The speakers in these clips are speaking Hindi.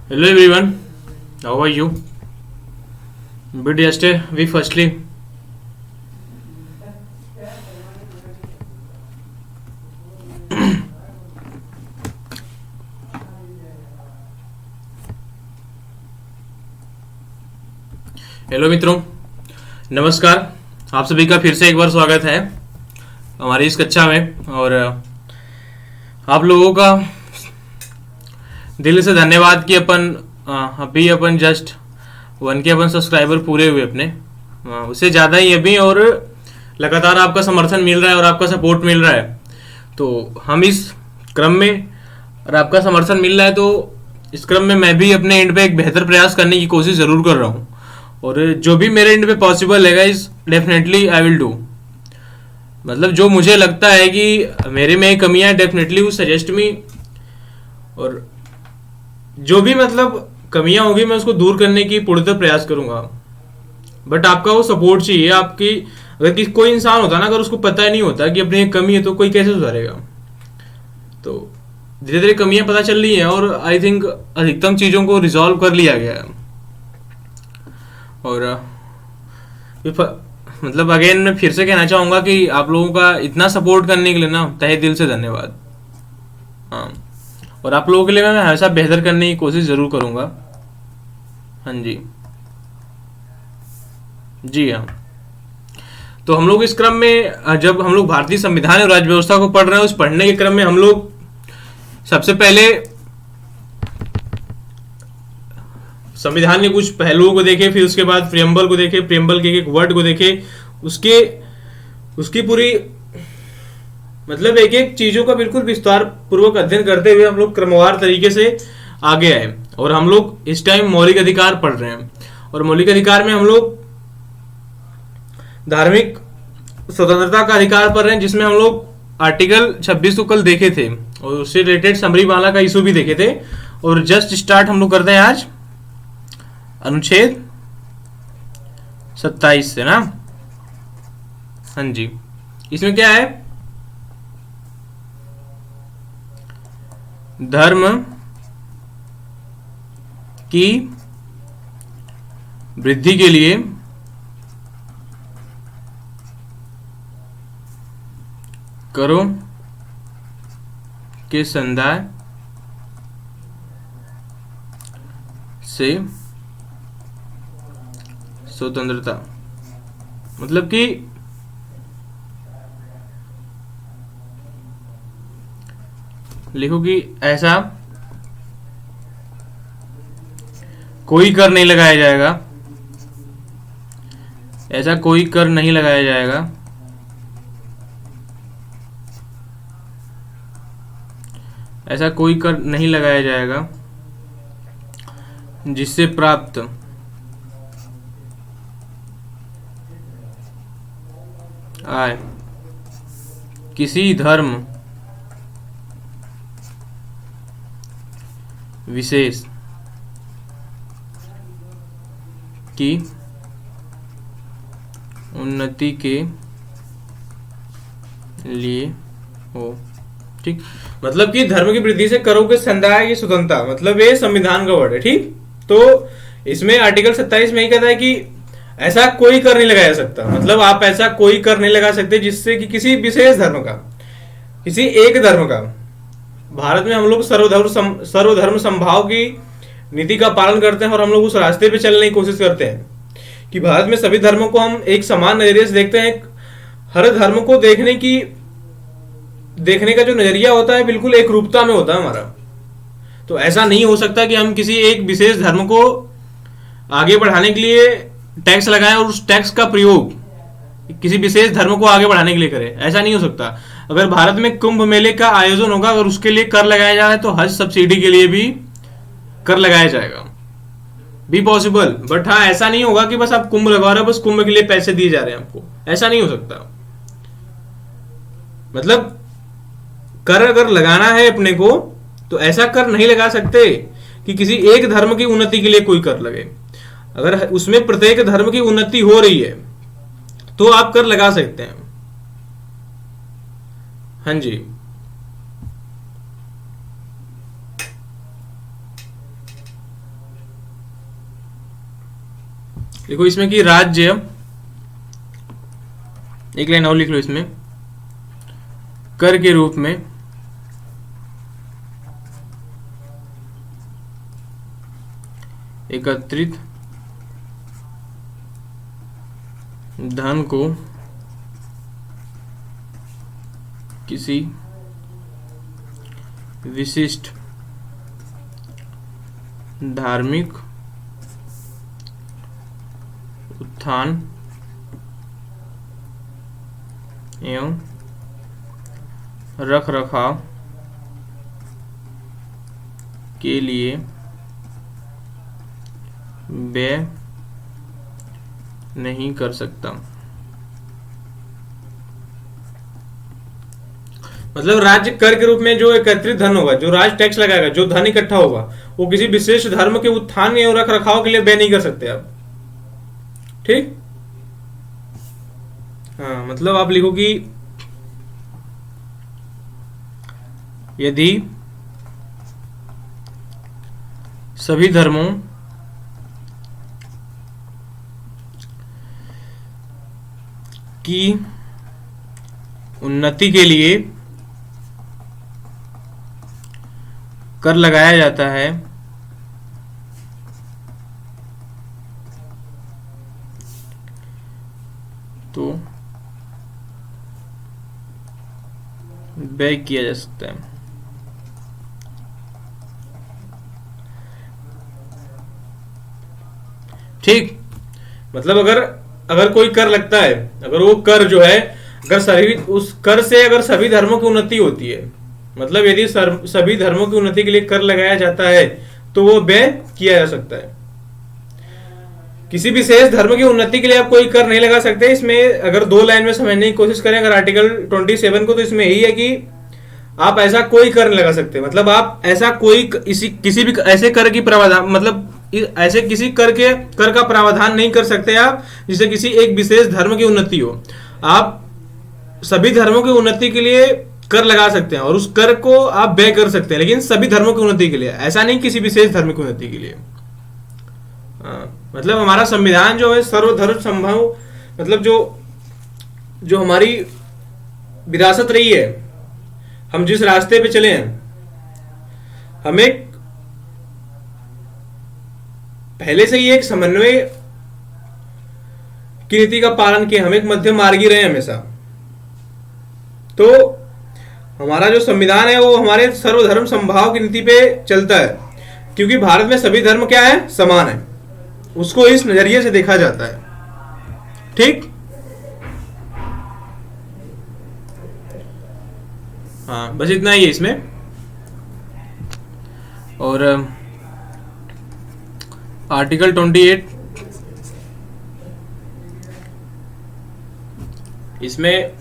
Hello everyone, how are you? But yesterday we firstly hello मित्रों, नमस्कार। आप सभी का फिर से एक बार स्वागत है हमारी इस कक्षा में। और आप लोगों का दिल से धन्यवाद कि अभी अपन जस्ट 1K अपन सब्सक्राइबर पूरे हुए अपने, उससे ज़्यादा ही अभी। और लगातार आपका समर्थन मिल रहा है और आपका सपोर्ट मिल रहा है, तो हम इस क्रम में, और आपका समर्थन मिल रहा है तो इस क्रम में मैं भी अपने एंड पे एक बेहतर प्रयास करने की कोशिश ज़रूर कर रहा हूँ। और जो भी मेरे एंड पे पॉसिबल है guys, definitely I will do. मतलब जो मुझे लगता है कि मेरे में कमियां हैं, डेफिनेटली वो सजेस्ट मी। और जो भी मतलब कमियां होगी मैं उसको दूर करने की पूर्णतः प्रयास करूंगा। बट आपका वो सपोर्ट चाहिए। आपकी अगर कोई इंसान होता ना, अगर उसको पता ही नहीं होता कि अपनी एक कमी है, तो कोई कैसे सुधारेगा। तो धीरे धीरे कमियां पता चल रही हैं और आई थिंक अधिकतम चीज़ों को रिजॉल्व कर लिया गया है। और मतलब अगेन मैं फिर से कहना चाहूँगा कि आप लोगों का इतना सपोर्ट करने के लिए ना तहे दिल से धन्यवाद। हाँ, और आप लोगों के लिए मैं हमेशा बेहतर करने की कोशिश ज़रूर करूँगा। हाँ जी, जी हाँ। तो हम लोग इस क्रम में, जब हम लोग भारतीय संविधान और राज्य व्यवस्था को पढ़ रहे हैं, उस पढ़ने के क्रम में हम लोग सबसे पहले संविधान के कुछ पहलुओं को देखें, फिर उसके बाद प्रियम्बल को देखें, प्रियम्बल के एक वर्ड को देखें, उसकी पूरी मतलब एक एक चीजों का बिल्कुल विस्तार पूर्वक अध्ययन करते हुए हम लोग क्रमवार तरीके से आगे आए। और हम लोग इस टाइम मौलिक अधिकार पढ़ रहे हैं, और मौलिक अधिकार में हम लोग धार्मिक स्वतंत्रता का अधिकार पढ़ रहे हैं, जिसमें हम लोग आर्टिकल 26 को कल देखे थे और उससे रिलेटेड समरीमाला का इशू भी देखे थे। और जस्ट स्टार्ट हम लोग करते हैं आज अनुच्छेद 27 से ना। हाँ जी, इसमें क्या है? धर्म की वृद्धि के लिए करों के संदाय से स्वतंत्रता। मतलब कि लिखो कि ऐसा कोई कर नहीं लगाया जाएगा, ऐसा कोई कर नहीं लगाया जाएगा ऐसा कोई कर नहीं लगाया जाएगा जिससे प्राप्त आय किसी धर्म विशेष की उन्नति के लिए हो। ठीक, मतलब कि धर्म की वृद्धि से करों के संदाय की स्वतंत्रता, मतलब ये संविधान का वर्ड है। ठीक, तो इसमें आर्टिकल 27 में ही कहता है कि ऐसा कोई कर नहीं लगाया जा सकता। मतलब आप ऐसा कोई कर नहीं लगा सकते जिससे कि किसी विशेष धर्म का, किसी एक धर्म का, भारत में हम लोग सर्वधर्म समभाव की नीति का पालन करते हैं और हम लोग उस रास्ते पे चलने की कोशिश करते हैं कि भारत में सभी धर्मों को हम एक समान नजरिए से देखते हैं। हर धर्म को देखने का जो नजरिया होता है बिल्कुल एक रूपता में होता है हमारा। तो ऐसा नहीं हो सकता कि हम किसी एक विशेष धर्म को आगे बढ़ाने के लिए टैक्स लगाएं और उस टैक्स का प्रयोग किसी विशेष धर्म को आगे बढ़ाने के लिए करें। ऐसा नहीं हो सकता। अगर भारत में कुंभ मेले का आयोजन होगा, अगर उसके लिए कर लगाया जा रहा है, तो हज सब्सिडी के लिए भी कर लगाया जाएगा, भी पॉसिबल। बट हाँ, ऐसा नहीं होगा कि बस आप कुंभ लगवा रहे हो, बस कुंभ के लिए पैसे दिए जा रहे हैं आपको। ऐसा नहीं हो सकता। मतलब कर अगर लगाना है अपने को, तो ऐसा कर नहीं लगा सकते कि किसी एक धर्म की उन्नति के लिए कोई कर लगे। अगर उसमें प्रत्येक धर्म की उन्नति हो रही है तो आप कर लगा सकते हैं। हाँ जी। देखो इसमें कि राज्य, एक लाइन और लिख लो इसमें, कर के रूप में एकत्रित धन को किसी विशिष्ट धार्मिक उत्थान एवं रख रखाव के लिए व्यय नहीं कर सकता। मतलब राज्य कर के रूप में जो एकत्रित धन होगा, जो राज्य टैक्स लगाएगा, जो धन इकट्ठा होगा, वो किसी विशेष धर्म के उत्थान एवं रख रखाव के लिए व्यय नहीं कर सकते आप। ठीक। हाँ, मतलब आप लिखो कि यदि सभी धर्मों की उन्नति के लिए कर लगाया जाता है तो व्यय किया जा सकता है। ठीक। मतलब अगर कोई कर लगता है, अगर वो कर जो है, अगर सभी उस कर से अगर सभी धर्मों की उन्नति होती है, मतलब यदि सभी धर्मों की उन्नति के लिए कर लगाया जाता है तो वो व्यय किया जा सकता है। किसी विशेष धर्म की उन्नति के लिए आप कोई कर नहीं लगा सकते। इसमें अगर दो लाइन में समझने की कोशिश करें अगर आर्टिकल 27 को, तो इसमें यही है कि आप ऐसा कोई कर नहीं लगा सकते। मतलब आप ऐसा कोई किसी भी ऐसे कर की प्रावधान, मतलब ऐसे किसी कर का प्रावधान नहीं कर सकते आप जिससे किसी एक विशेष धर्म की उन्नति हो। आप सभी धर्मों की उन्नति के लिए कर लगा सकते हैं और उस कर को आप व्यय कर सकते हैं, लेकिन सभी धर्मों की उन्नति के लिए, ऐसा नहीं किसी विशेष धर्म की उन्नति के लिए। मतलब हमारा संविधान जो है सर्वधर्म समभाव, मतलब जो हमारी विरासत रही है, हम जिस रास्ते पे चले हैं, हमें पहले से ही एक समन्वय की नीति का पालन किया, हम एक मध्यम मार्गी रहे हमेशा। तो हमारा जो संविधान है वो हमारे सर्वधर्म समभाव की नीति पे चलता है, क्योंकि भारत में सभी धर्म क्या है, समान है। उसको इस नजरिए से देखा जाता है। ठीक। हाँ, बस इतना ही है इसमें। और आर्टिकल 28 इसमें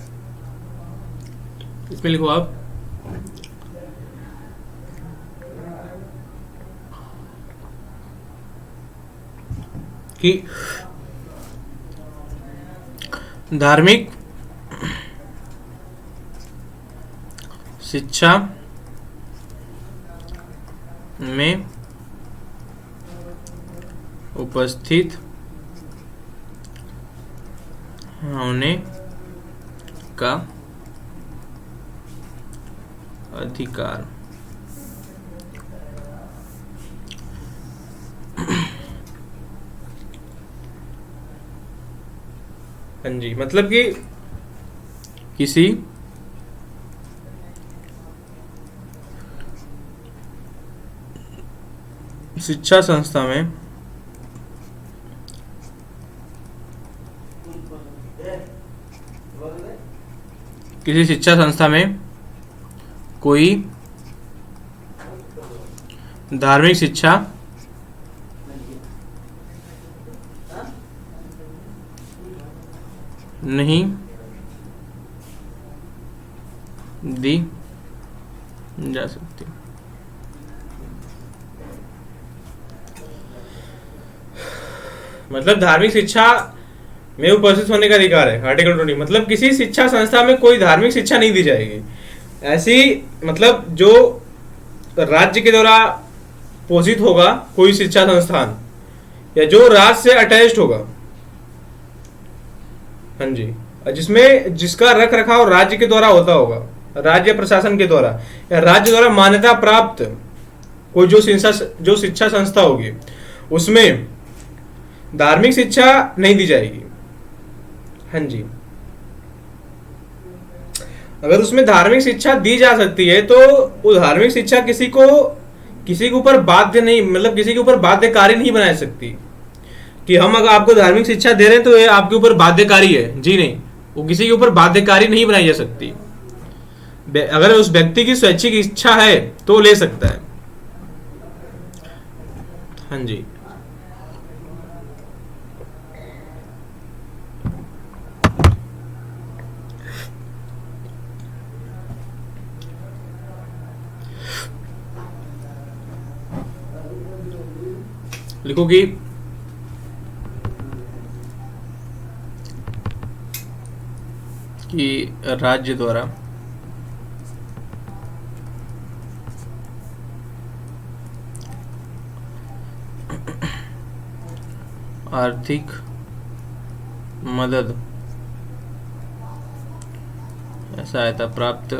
लिखो आप कि धार्मिक शिक्षा में उपस्थित होने का अधिकार। हाँ जी, मतलब कि किसी शिक्षा संस्था में कोई धार्मिक शिक्षा नहीं दी जा सकती। मतलब धार्मिक शिक्षा में उपस्थित होने का अधिकार है आर्टिकल 20। मतलब किसी शिक्षा संस्था में कोई धार्मिक शिक्षा नहीं दी जाएगी। ऐसी मतलब जो राज्य के द्वारा पोषित होगा कोई शिक्षा संस्थान, या जो राज्य से अटैच्ड होगा, हाँ जी, जिसमें जिसका रख रखाव राज्य के द्वारा होता होगा, राज्य प्रशासन के द्वारा या राज्य द्वारा मान्यता प्राप्त कोई जो शिक्षा संस्था होगी, उसमें धार्मिक शिक्षा नहीं दी जाएगी। हाँ जी, अगर उसमें धार्मिक शिक्षा दी जा सकती है तो वो धार्मिक शिक्षा किसी के ऊपर बाध्य नहीं, मतलब किसी के ऊपर बाध्यकारी नहीं बना सकती कि हम अगर आपको धार्मिक शिक्षा दे रहे हैं तो ये आपके ऊपर बाध्यकारी है। जी नहीं, वो किसी के ऊपर बाध्यकारी नहीं बनाई जा सकती। अगर उस व्यक्ति की स्वैच्छिक इच्छा है तो ले सकता है। हाँ जी, लिखो कि राज्य द्वारा आर्थिक मदद सहायता प्राप्त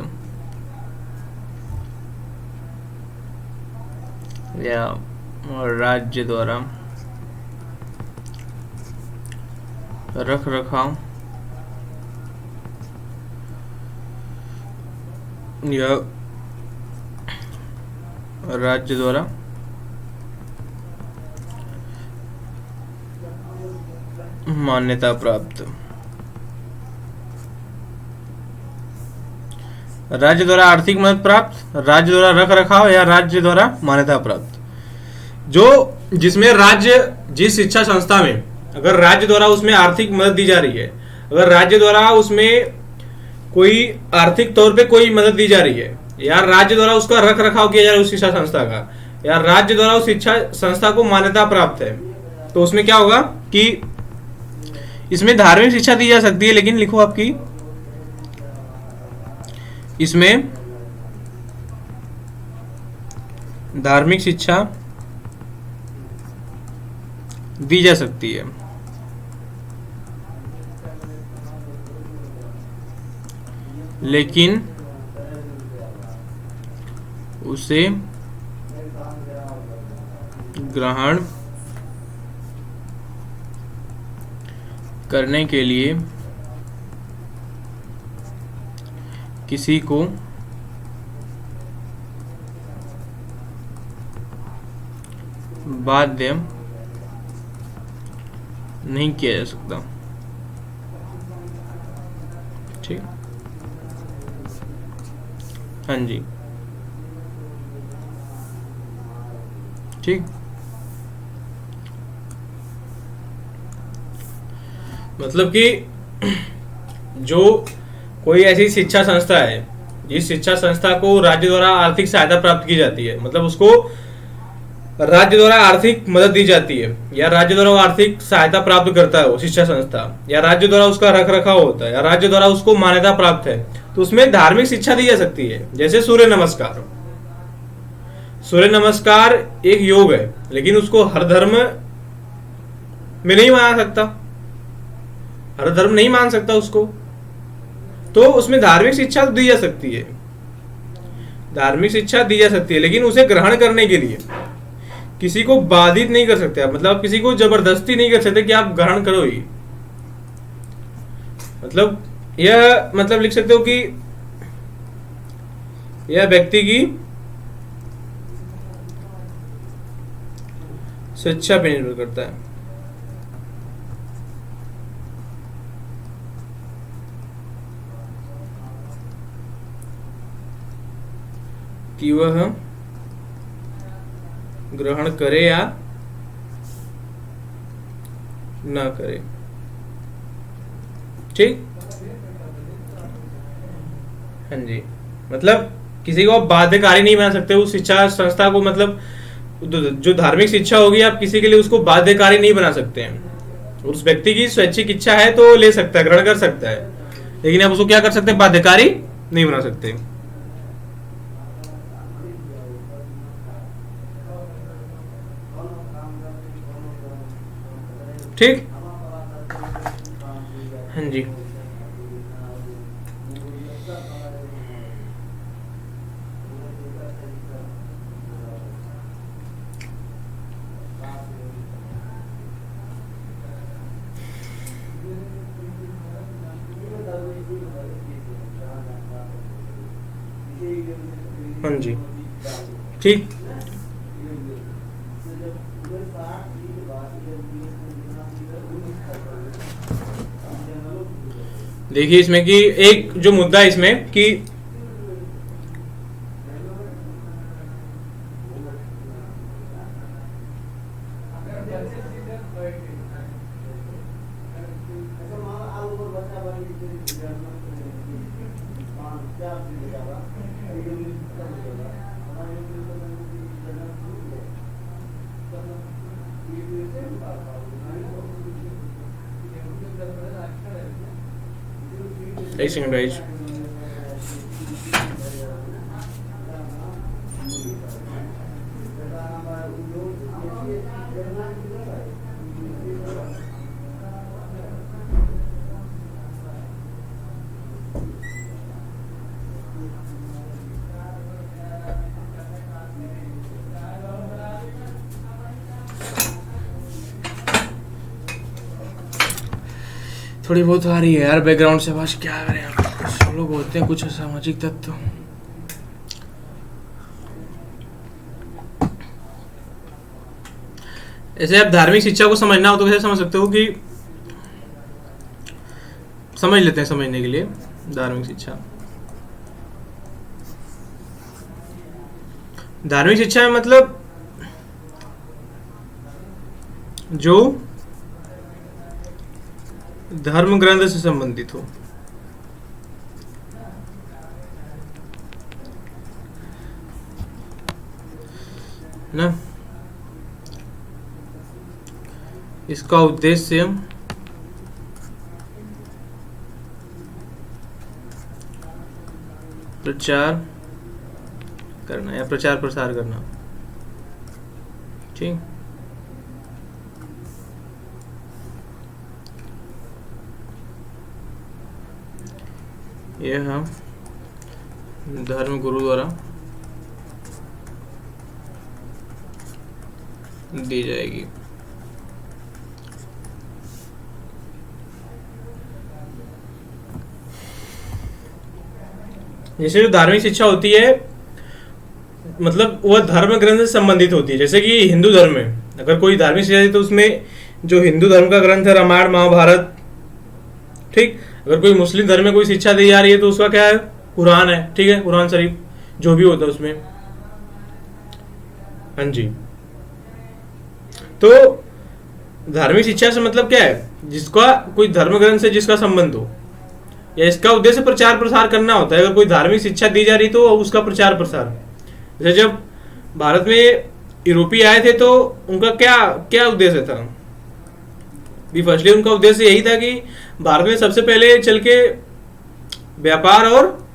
या राज्य द्वारा रख रखाव या राज्य द्वारा मान्यता प्राप्त, राज्य द्वारा आर्थिक मदद प्राप्त, राज्य द्वारा रख रखाव या राज्य द्वारा मान्यता प्राप्त। जो जिसमें राज्य जिस शिक्षा संस्था में अगर राज्य द्वारा उसमें आर्थिक मदद दी जा रही है, अगर राज्य द्वारा उसमें कोई आर्थिक तौर पे कोई मदद दी जा रही है, या राज्य द्वारा उसका रख रखाव किया जा रहा है उस शिक्षा संस्था का, या राज्य द्वारा उस शिक्षा संस्था को मान्यता प्राप्त है, तो उसमें क्या होगा कि इसमें धार्मिक शिक्षा दी जा सकती है। लेकिन लिखो आपकी इसमें धार्मिक शिक्षा दी जा सकती है, लेकिन उसे ग्रहण करने के लिए किसी को बाध्य नहीं किया जा सकता। ठीक, हाँ जी, ठीक। मतलब कि जो कोई ऐसी शिक्षा संस्था है जिस शिक्षा संस्था को राज्य द्वारा आर्थिक सहायता प्राप्त की जाती है, मतलब उसको राज्य द्वारा आर्थिक मदद दी जाती है, या राज्य द्वारा आर्थिक सहायता प्राप्त करता है वो शिक्षा संस्था, या राज्य द्वारा उसका रख रखाव होता है, या राज्य द्वारा उसको मान्यता प्राप्त है, तो उसमें धार्मिक शिक्षा दी जा सकती है। जैसे सूर्य नमस्कार, सूर्य नमस्कार एक योग है, लेकिन उसको हर धर्म में नहीं माना सकता, हर धर्म नहीं मान सकता उसको, तो उसमें धार्मिक शिक्षा दी जा सकती है, धार्मिक शिक्षा दी जा सकती है, लेकिन उसे ग्रहण करने के लिए किसी को बाधित नहीं कर सकते आप, मतलब आप किसी को जबरदस्ती नहीं कर सकते कि आप ग्रहण करो ही। मतलब यह मतलब लिख सकते हो कि यह व्यक्ति की स्वेच्छा पे निर्भर करता है। कि वह ग्रहण करे या ना करे। ठीक, हाँ जी, मतलब किसी को आप बाध्यकारी नहीं बना सकते उस शिक्षा संस्था को, मतलब जो धार्मिक शिक्षा होगी आप किसी के लिए उसको बाध्यकारी नहीं बना सकते हैं। उस व्यक्ति की स्वैच्छिक इच्छा है तो ले सकता है, ग्रहण कर सकता है, लेकिन आप उसको क्या कर सकते हैं, बाध्यकारी नहीं बना सकते। ठीक। हाँ जी, हाँ जी, ठीक। देखिए इसमें कि एक जो मुद्दा है इसमें कि एक सेकंड गाइस। थोड़ी बहुत आ रही है यार बैकग्राउंड से आवाज, क्या करें यार, सब लोग होते हैं कुछ सामाजिक तत्व। ऐसे आप धार्मिक शिक्षा को समझना हो तो कैसे समझ सकते हो कि समझ लेते हैं समझने के लिए धार्मिक शिक्षा। धार्मिक शिक्षा में मतलब जो धर्म ग्रंथ से संबंधित हो, ना। इसका उद्देश्य प्रचार करना या प्रचार प्रसार करना, ठीक। यह धर्म गुरु द्वारा दी जाएगी। जैसे जो धार्मिक शिक्षा होती है मतलब वह धर्म ग्रंथ से संबंधित होती है। जैसे कि हिंदू धर्म में अगर कोई धार्मिक शिक्षा है तो उसमें जो हिंदू धर्म का ग्रंथ है रामायण महाभारत, ठीक। अगर कोई मुस्लिम धर्म में कोई शिक्षा दी जा रही है तो उसका क्या है, कुरान है, ठीक है, कुरान शरीफ जो भी होता है उसमें। हाँ जी, तो धार्मिक शिक्षा से मतलब क्या है, जिसका कोई धर्म ग्रंथ से जिसका संबंध हो या इसका उद्देश्य प्रचार प्रसार करना होता है। अगर कोई धार्मिक शिक्षा दी जा रही तो उसका प्रचार प्रसार। जैसे जब भारत में यूरोपीय आए थे तो उनका क्या क्या उद्देश्य था, भी फर्स्टली उनका उद्देश्य यही था कि भारत में सबसे पहले चल के व्यापार और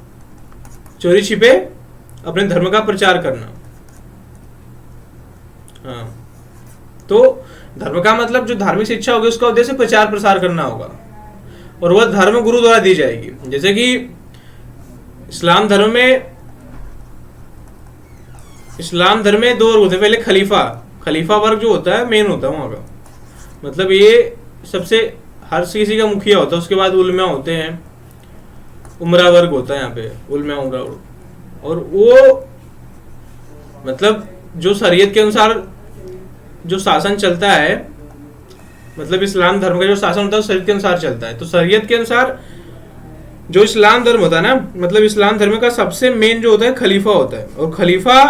चोरी छिपे अपने धर्म का प्रचार करना। हाँ, तो धर्म का मतलब जो धार्मिक शिक्षा होगी उसका उद्देश्य प्रचार प्रसार करना होगा और वह धर्म गुरु द्वारा दी जाएगी। जैसे कि इस्लाम धर्म में दो वर्ग होते हैं। पहले खलीफा वर्ग जो होता है मेन होता है वहां का, मतलब ये सबसे हर किसी का मुखिया होता है। उसके बाद उलमा होते हैं, उमरा वर्ग होता है यहाँ पे, उलमा उमरा। और वो मतलब जो शरीयत के अनुसार जो शासन चलता है, मतलब इस्लाम धर्म का जो शासन होता है शरीयत के अनुसार चलता है। तो शरीयत के अनुसार जो इस्लाम धर्म होता है ना, मतलब इस्लाम धर्म का सबसे मेन जो होता है खलीफा होता है। और खलीफा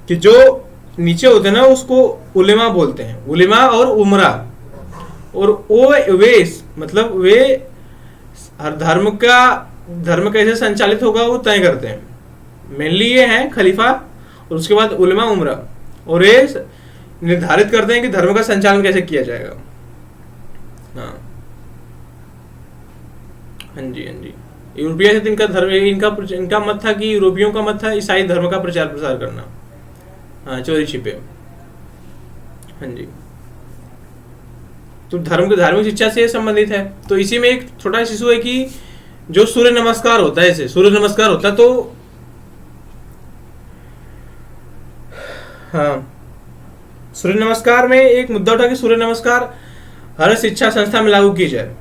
के जो नीचे होते हैं ना उसको उलेमा बोलते हैं, उलेमा और उमरा। और वे मतलब वे हर धर्म कैसे संचालित होगा वो तय करते हैं। मेनली ये है खलीफा और उसके बाद उलेमा उमरा, और ये निर्धारित करते हैं कि धर्म का संचालन कैसे किया जाएगा। हाँ जी, हाँ जी। यूरोपीय से इनका धर्म इनका मत था कि यूरोपियों का मत था ईसाई धर्म का प्रचार प्रसार करना, हाँ, चोरी छिपे। हाँ जी, तो धार्मिक शिक्षा से संबंधित है। तो इसी में एक छोटा शिशु है कि जो सूर्य नमस्कार होता है, इसे सूर्य नमस्कार होता है, तो हाँ, सूर्य नमस्कार में एक मुद्दा उठा कि सूर्य नमस्कार हर शिक्षा संस्था में लागू की जाए।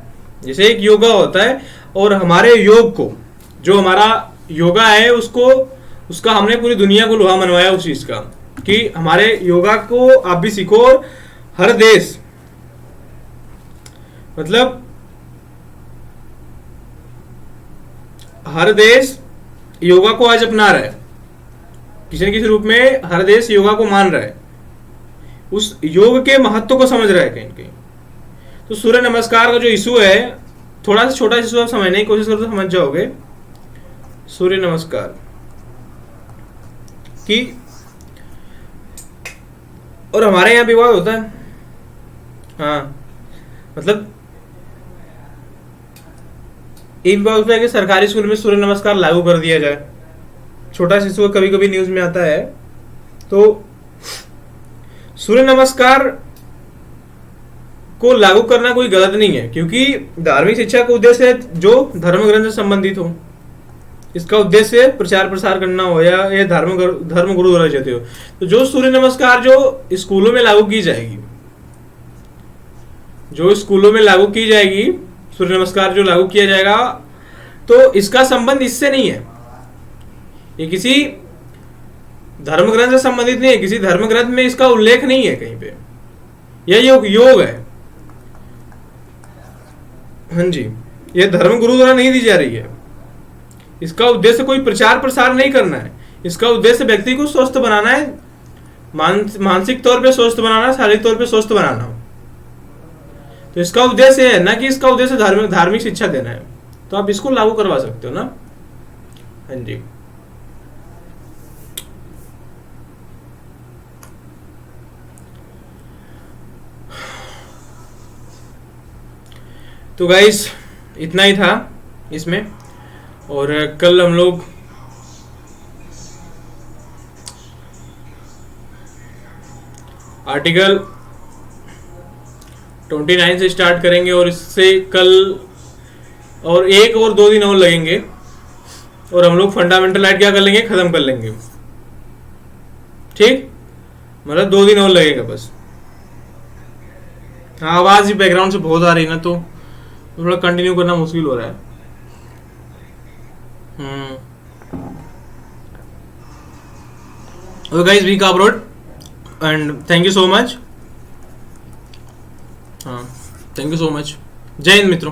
जैसे एक योगा होता है, और हमारे योग को, जो हमारा योगा है, उसका हमने पूरी दुनिया को लोहा मनवाया उस चीज का, कि हमारे योगा को आप भी सीखो, और हर देश, मतलब हर देश योगा को आज अपना रहा है, किसी न किसी रूप में हर देश योगा को मान रहा है, उस योग के महत्व को समझ रहा है कहीं कहीं। तो सूर्य नमस्कार का जो इशू है, थोड़ा सा छोटा इशू आप समझने की कोशिश करो तो समझ जाओगे। सूर्य नमस्कार की, और हमारे यहाँ विवाद होता है, हाँ, मतलब एक विवाद होता है कि सरकारी स्कूल में सूर्य नमस्कार लागू कर दिया जाए। छोटा शिशु कभी कभी न्यूज में आता है। तो सूर्य नमस्कार को लागू करना कोई गलत नहीं है, क्योंकि धार्मिक शिक्षा का उद्देश्य है जो धर्म ग्रंथ से संबंधित हो। इसका उद्देश्य प्रचार प्रसार करना हो, या धर्म गुरु होना चाहते हो, तो जो सूर्य नमस्कार जो स्कूलों में लागू की जाएगी, सूर्य नमस्कार जो लागू किया जाएगा, तो इसका संबंध इससे नहीं है, ये किसी धर्म ग्रंथ से संबंधित नहीं है, किसी धर्म ग्रंथ में इसका उल्लेख नहीं है कहीं पे। यह योग है, हाँ जी, यह धर्म गुरु द्वारा नहीं दी जा रही है। इसका उद्देश्य कोई प्रचार प्रसार नहीं करना है, इसका उद्देश्य व्यक्ति को स्वस्थ बनाना है, मानसिक तौर पे स्वस्थ बनाना, शारीरिक तौर पे स्वस्थ बनाना। तो इसका उद्देश्य है ना कि इसका उद्देश्य धार्मिक शिक्षा देना है, तो आप इसको लागू करवा सकते हो ना। हाँ जी, तो गाइस इतना ही था इसमें, और कल हम लोग आर्टिकल 29 से स्टार्ट करेंगे, और इससे कल और 1 और 2 दिन और लगेंगे, और हम लोग फंडामेंटल राइट क्या कर लेंगे, खत्म कर लेंगे। ठीक, मतलब 2 दिन और लगेगा बस। हाँ, आवाज भी बैकग्राउंड से बहुत आ रही है ना, तो थोड़ा कंटिन्यू करना मुश्किल हो रहा है। Okay guys, we covered, and thank you so much. हाँ, थैंक यू सो मच। जय हिंद मित्रों।